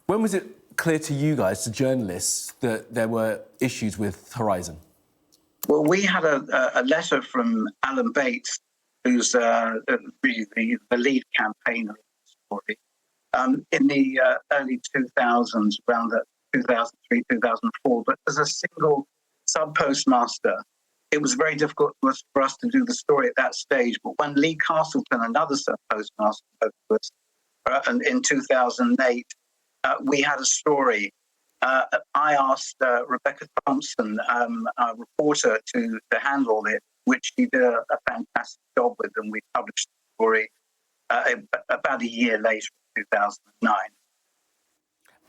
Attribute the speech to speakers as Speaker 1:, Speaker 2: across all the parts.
Speaker 1: When was it clear to you guys, to journalists, that there were issues with Horizon?
Speaker 2: Well, we had a letter from Alan Bates, who's really the lead campaigner of the story, in the early 2000s, around 2003, 2004. But as a single sub-postmaster, it was very difficult for us to do the story at that stage. But when Lee Castleton, another sub-postmaster, wrote to us in 2008, we had a story. I asked Rebecca Thompson, a reporter, to handle it, which she did a fantastic job with, and we published the story about a year later, in 2009.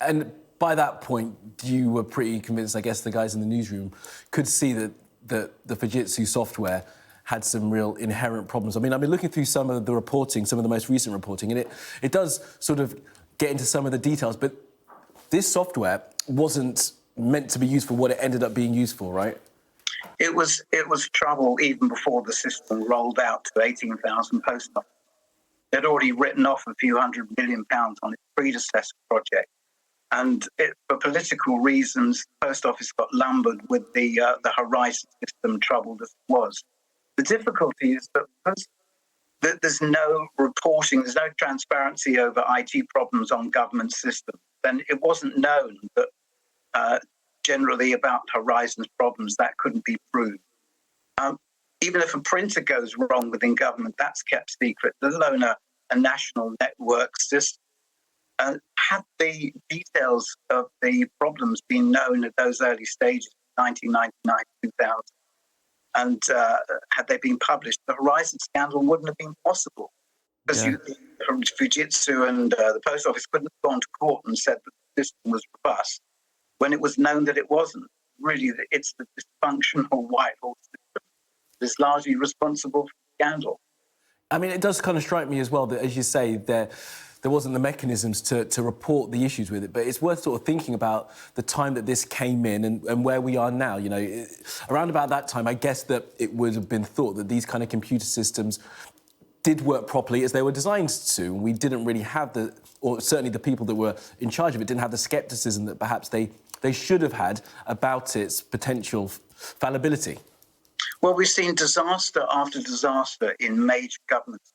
Speaker 1: And by that point, you were pretty convinced, I guess the guys in the newsroom could see that the Fujitsu software had some real inherent problems. I mean, I've been looking through some of the reporting, some of the most recent reporting, and it does sort of get into some of the details, but this software wasn't meant to be used for what it ended up being used for, right?
Speaker 2: It was trouble even before the system rolled out to 18,000 post offices. They'd already written off a few £100 million on its predecessor project. And for political reasons, the post office got lumbered with the Horizon system, troubled as it was. The difficulty is that because there's no reporting, there's no transparency over IT problems on government systems, then it wasn't known that generally about Horizon's problems, that couldn't be proved. Even if a printer goes wrong within government, that's kept secret, let alone a national network system. Had the details of the problems been known at those early stages, 1999, 2000, and had they been published, the Horizon scandal wouldn't have been possible. Because Fujitsu and the post office couldn't have gone to court and said that the system was robust when it was known that it wasn't. Really, it's the dysfunctional Whitehall system that is largely responsible for the scandal.
Speaker 1: I mean, it does kind of strike me as well that, as you say, there wasn't the mechanisms to report the issues with it, but it's worth sort of thinking about the time that this came in and where we are now. You know, around about that time, I guess that it would have been thought that these kind of computer systems did work properly as they were designed to. We didn't really have or certainly the people that were in charge of it didn't have the scepticism that perhaps they should have had about its potential fallibility.
Speaker 2: Well, we've seen disaster after disaster in major governments.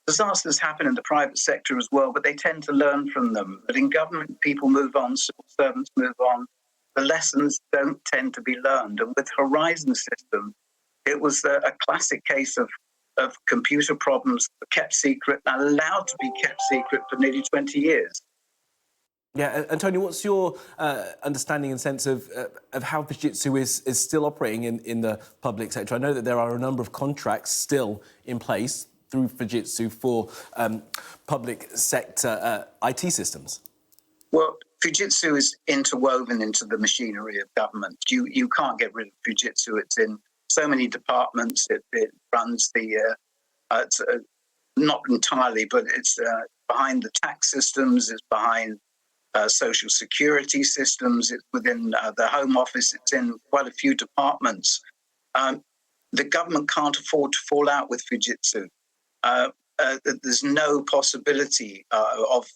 Speaker 2: Disasters happen in the private sector as well, but they tend to learn from them. But in government, people move on, civil servants move on. The lessons don't tend to be learned. And with Horizon system, it was a classic case of computer problems kept secret and allowed to be kept secret for nearly 20 years.
Speaker 1: Yeah, and Tony, what's your understanding and sense of how Fujitsu is still operating in the public sector? I know that there are a number of contracts still in place through Fujitsu for public sector IT systems.
Speaker 2: Well, Fujitsu is interwoven into the machinery of government. You can't get rid of Fujitsu. It's in so many departments. It runs not entirely, but it's behind the tax systems. It's behind social security systems. It's within the Home Office. It's in quite a few departments. The government can't afford to fall out with Fujitsu. There's no possibility of,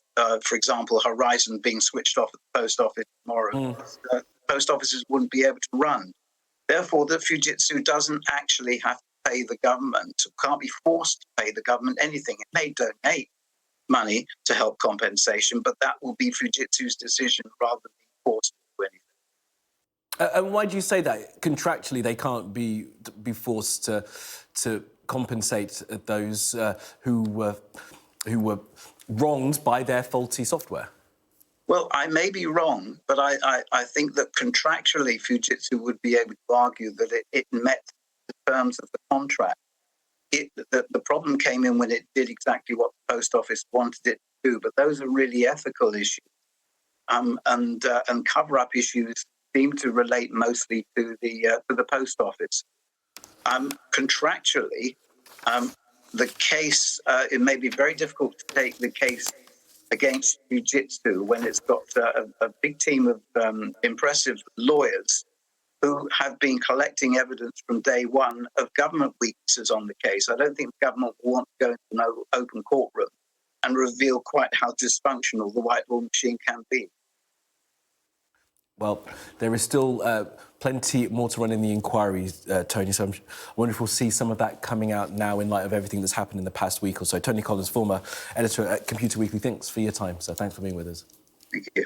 Speaker 2: for example, Horizon being switched off at the post office tomorrow. Post offices wouldn't be able to run. Therefore, the Fujitsu doesn't actually have to pay the government, can't be forced to pay the government anything. It may donate money to help compensation, but that will be Fujitsu's decision rather than being forced to do anything.
Speaker 1: And why do you say that? Contractually, they can't be forced to compensate those who were wronged by their faulty software?
Speaker 2: Well, I may be wrong, but I think that contractually Fujitsu would be able to argue that it met the terms of the contract. The problem came in when it did exactly what the post office wanted it to do, but those are really ethical issues. And cover-up issues seem to relate mostly to the post office. Contractually, the case, it may be very difficult to take the case against Fujitsu when it's got a big team of impressive lawyers who have been collecting evidence from day one of government weaknesses on the case. I don't think the government will want to go into an open courtroom and reveal quite how dysfunctional the Whitehall machine can be.
Speaker 1: Well, there is still plenty more to run in the inquiry, Tony, so I wonder if we'll see some of that coming out now in light of everything that's happened in the past week or so. Tony Collins, former editor at Computer Weekly, thanks for your time. So thanks for being with us.
Speaker 2: Thank you.